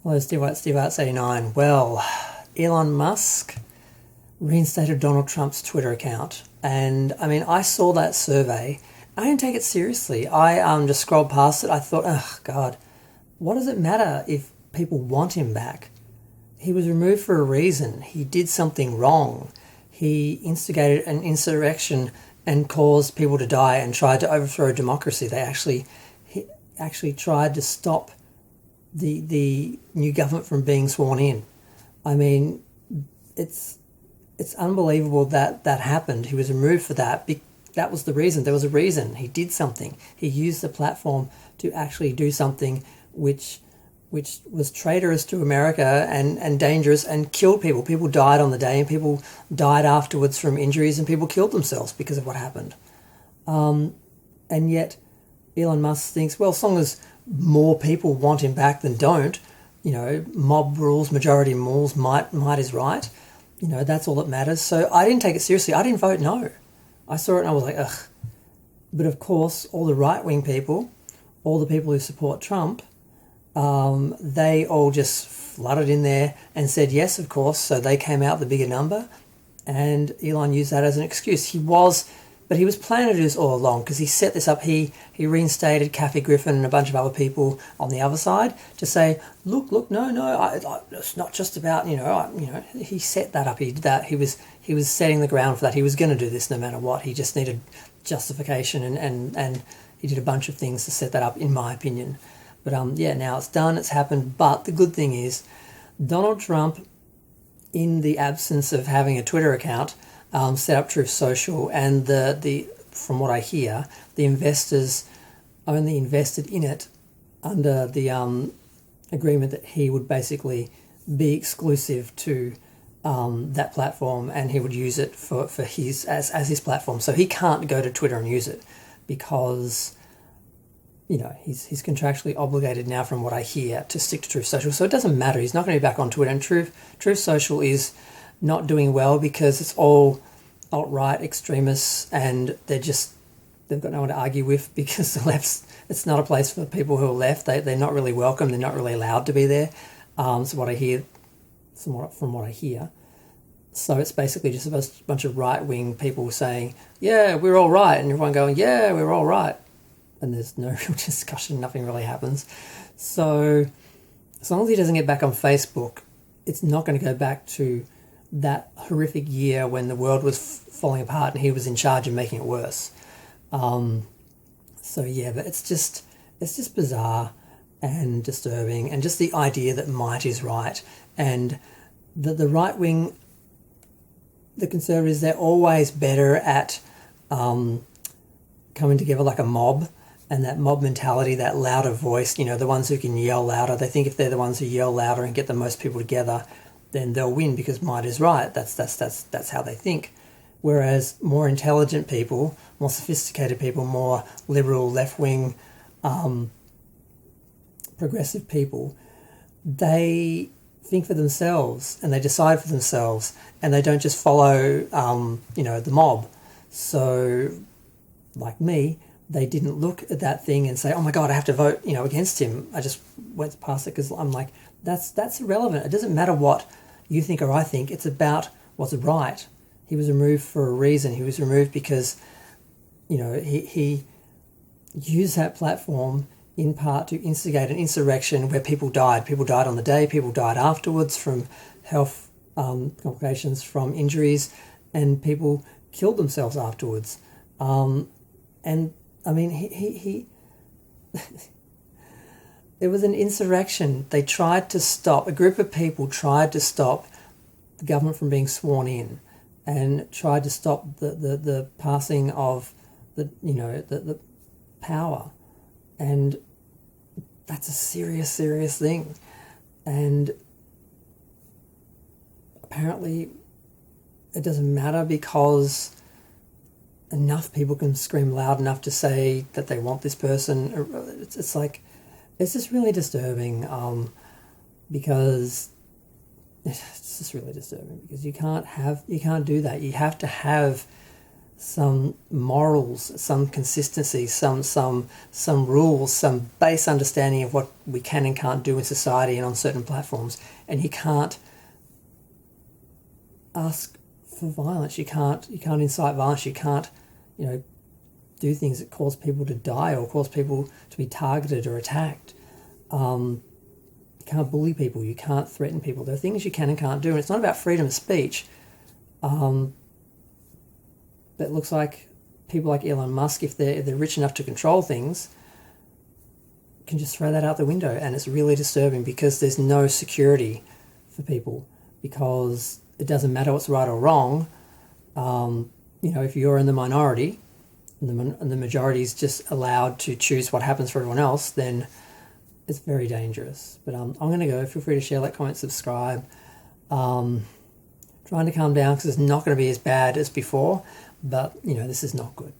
Hello, Steve Arts 89. Well, Elon Musk reinstated Donald Trump's Twitter account. And I mean, I saw that survey. I didn't take it seriously. I just scrolled past it. I thought, oh, God, what does it matter if people want him back? He was removed for a reason. He did something wrong. He instigated an insurrection and caused people to die and tried to overthrow democracy. He actually tried to stop the new government from being sworn in. I mean, it's unbelievable that happened. He was removed for that. That was the reason. There was a reason. He did something. He used the platform to actually do something which was traitorous to America and dangerous and killed people. People died on the day and people died afterwards from injuries and people killed themselves because of what happened. And yet Elon Musk thinks, well, as long as more people want him back than don't, mob rules, majority rules, might is right. That's all that matters. So I didn't take it seriously. I didn't vote no. I saw it and I was like, ugh. But of course, all the right-wing people, all the people who support Trump, they all just flooded in there and said yes, of course. So they came out the bigger number, and Elon used that as an excuse. He was planning to do this all along because he set this up. He reinstated Kathy Griffin and a bunch of other people on the other side to say, look, no, it's not just about He set that up. He did that. He was setting the ground for that. He was going to do this no matter what. He just needed justification and he did a bunch of things to set that up, in my opinion. But now it's done. It's happened. But the good thing is, Donald Trump, in the absence of having a Twitter account, set up Truth Social, and the from what I hear, the investors only invested in it under the agreement that he would basically be exclusive to that platform, and he would use it for his as his platform. So he can't go to Twitter and use it because he's contractually obligated now, from what I hear, to stick to Truth Social. So it doesn't matter. He's not going to be back on Twitter, and Truth Social is not doing well because it's all alt-right extremists, and they've got no one to argue with because the left's, it's not a place for people who are left. They're not really welcome. They're not really allowed to be there. So what I hear, from what I hear, so it's basically just a bunch of right-wing people saying, yeah, we're all right, and everyone going, yeah, we're all right, and there's no real discussion. Nothing really happens. So as long as he doesn't get back on Facebook, it's not going to go back to that horrific year when the world was falling apart and he was in charge of making it worse. But it's just bizarre and disturbing, and just the idea that might is right, and the right wing, the conservatives, they're always better at coming together like a mob, and that mob mentality, that louder voice, the ones who can yell louder. They think if they're the ones who yell louder and get the most people together, then they'll win because might is right. That's how they think. Whereas more intelligent people, more sophisticated people, more liberal, left-wing, progressive people, they think for themselves and they decide for themselves, and they don't just follow, the mob. So, like me, they didn't look at that thing and say, oh my God, I have to vote, against him. I just went past it because I'm like, that's irrelevant. It doesn't matter what you think or I think. It's about what's right. He was removed for a reason. He was removed because, he used that platform in part to instigate an insurrection where people died. People died on the day. People died afterwards from health complications, from injuries, and people killed themselves afterwards. And I mean, he it was an insurrection. They tried to stop, a group of people tried to stop the government from being sworn in, and tried to stop the passing of the power. And that's a serious thing. And apparently it doesn't matter because enough people can scream loud enough to say that they want this person. It's like, it's just really disturbing, because it's just really disturbing because you can't do that. You have to have some morals, some consistency, some rules, some base understanding of what we can and can't do in society and on certain platforms. And you can't ask for violence. You can't incite violence. You can't, do things that cause people to die or cause people to be targeted or attacked. You can't bully people. You can't threaten people. There are things you can and can't do, and it's not about freedom of speech. That looks like people like Elon Musk, if they're rich enough to control things, can just throw that out the window, and it's really disturbing because there's no security for people, because it doesn't matter what's right or wrong. If you're in the minority and the majority is just allowed to choose what happens for everyone else, then it's very dangerous. But I'm going to go. Feel free to share, like, comment, subscribe. Trying to calm down because it's not going to be as bad as before, but this is not good.